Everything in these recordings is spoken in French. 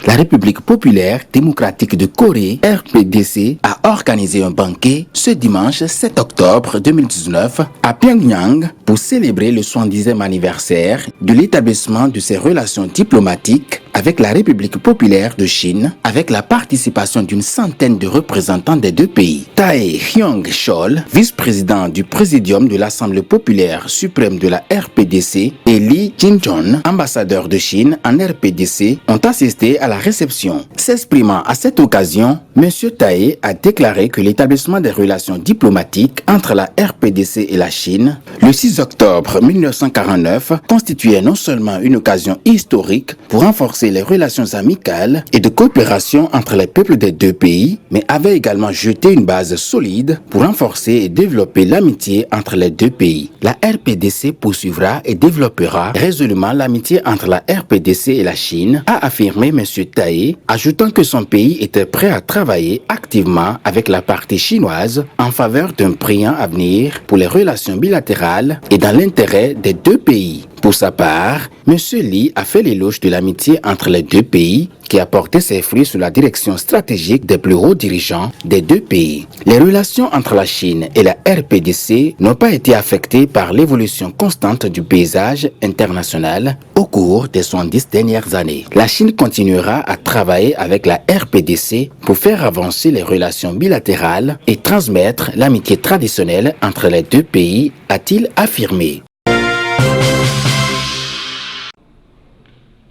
La République populaire démocratique de Corée, RPDC, a organisé un banquet ce dimanche 7 octobre 2019 à Pyongyang pour célébrer le 70e anniversaire de l'établissement de ses relations diplomatiques avec la République populaire de Chine, avec la participation d'une centaine de représentants des deux pays. Tae Hyung-chol, vice-président du présidium de l'Assemblée populaire suprême de la RPDC, et Lee Jin-chon, ambassadeur de Chine en RPDC, ont assisté à la réception. S'exprimant à cette occasion, M. Tae a déclaré que l'établissement des relations diplomatiques entre la RPDC et la Chine, le 6 octobre 1949, constituait non seulement une occasion historique pour renforcer les relations amicales et de coopération entre les peuples des deux pays, mais avait également jeté une base solide pour renforcer et développer l'amitié entre les deux pays. La RPDC poursuivra et développera résolument l'amitié entre la RPDC et la Chine, a affirmé M. Tae, ajoutant que son pays était prêt à travailler activement avec la partie chinoise en faveur d'un brillant avenir pour les relations bilatérales et dans l'intérêt des deux pays. Pour sa part, M. Lee a fait l'éloge de l'amitié entre les deux pays qui a porté ses fruits sous la direction stratégique des plus hauts dirigeants des deux pays. Les relations entre la Chine et la RPDC n'ont pas été affectées par l'évolution constante du paysage international au cours des 70 dernières années. La Chine continuera à travailler avec la RPDC pour faire avancer les relations bilatérales et transmettre l'amitié traditionnelle entre les deux pays, a-t-il affirmé.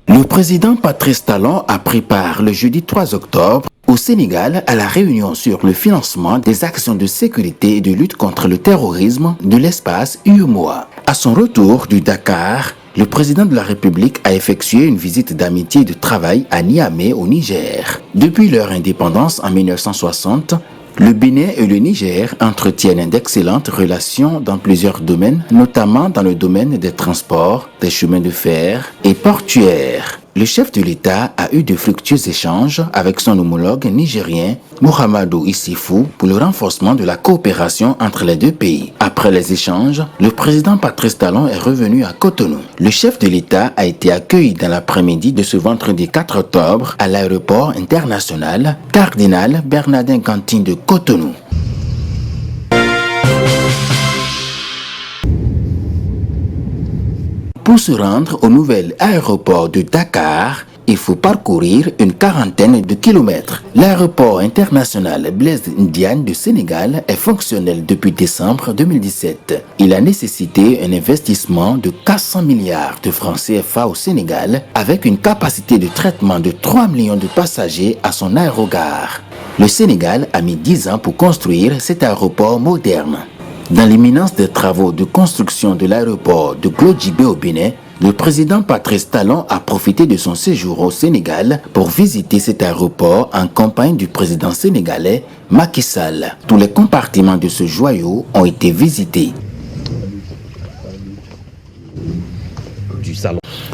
Le président Patrice Talon a pris part le jeudi 3 octobre au Sénégal à la réunion sur le financement des actions de sécurité et de lutte contre le terrorisme de l'espace UEMOA. À son retour du Dakar, le président de la République a effectué une visite d'amitié et de travail à Niamey au Niger. Depuis leur indépendance en 1960, le Bénin et le Niger entretiennent d'excellentes relations dans plusieurs domaines, notamment dans le domaine des transports, des chemins de fer et portuaires. Le chef de l'État a eu de fructueux échanges avec son homologue nigérien, Mohamedou Issifou, pour le renforcement de la coopération entre les deux pays. Après les échanges, le président Patrice Talon est revenu à Cotonou. Le chef de l'État a été accueilli dans l'après-midi de ce vendredi 4 octobre à l'aéroport international Cardinal Bernardin Gantin de Cotonou. Pour se rendre au nouvel aéroport de Dakar, il faut parcourir une quarantaine de kilomètres. L'aéroport international Blaise Ndiaye du Sénégal est fonctionnel depuis décembre 2017. Il a nécessité un investissement de 400 milliards de francs CFA au Sénégal avec une capacité de traitement de 3 millions de passagers à son aérogare. Le Sénégal a mis 10 ans pour construire cet aéroport moderne. Dans l'imminence des travaux de construction de l'aéroport de Glodjibé au Bénin, le président Patrice Talon a profité de son séjour au Sénégal pour visiter cet aéroport en compagnie du président sénégalais Macky Sall. Tous les compartiments de ce joyau ont été visités.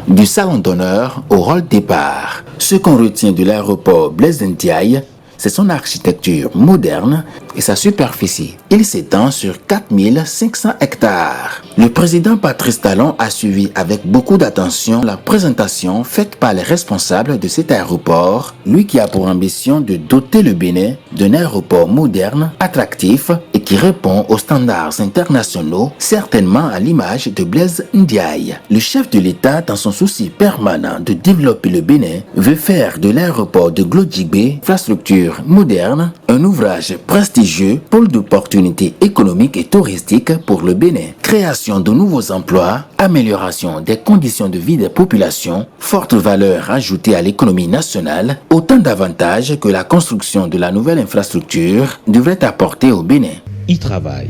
Du salon d'honneur au hall départ. Ce qu'on retient de l'aéroport Blaise Ndiaye, c'est son architecture moderne et sa superficie. Il s'étend sur 4500 hectares. Le président Patrice Talon a suivi avec beaucoup d'attention la présentation faite par les responsables de cet aéroport, lui qui a pour ambition de doter le Bénin d'un aéroport moderne, attractif et qui répond aux standards internationaux, certainement à l'image de Blaise Ndiaye. Le chef de l'État, dans son souci permanent de développer le Bénin, veut faire de l'aéroport de Glodjibé, infrastructure moderne, un ouvrage prestigieux, pôle d'opportunités économiques et touristiques pour le Bénin. Création de nouveaux emplois, amélioration des conditions de vie des populations, forte valeur ajoutée à l'économie nationale, autant d'avantages que la construction de la nouvelle infrastructure devrait apporter au Bénin. Y travaille.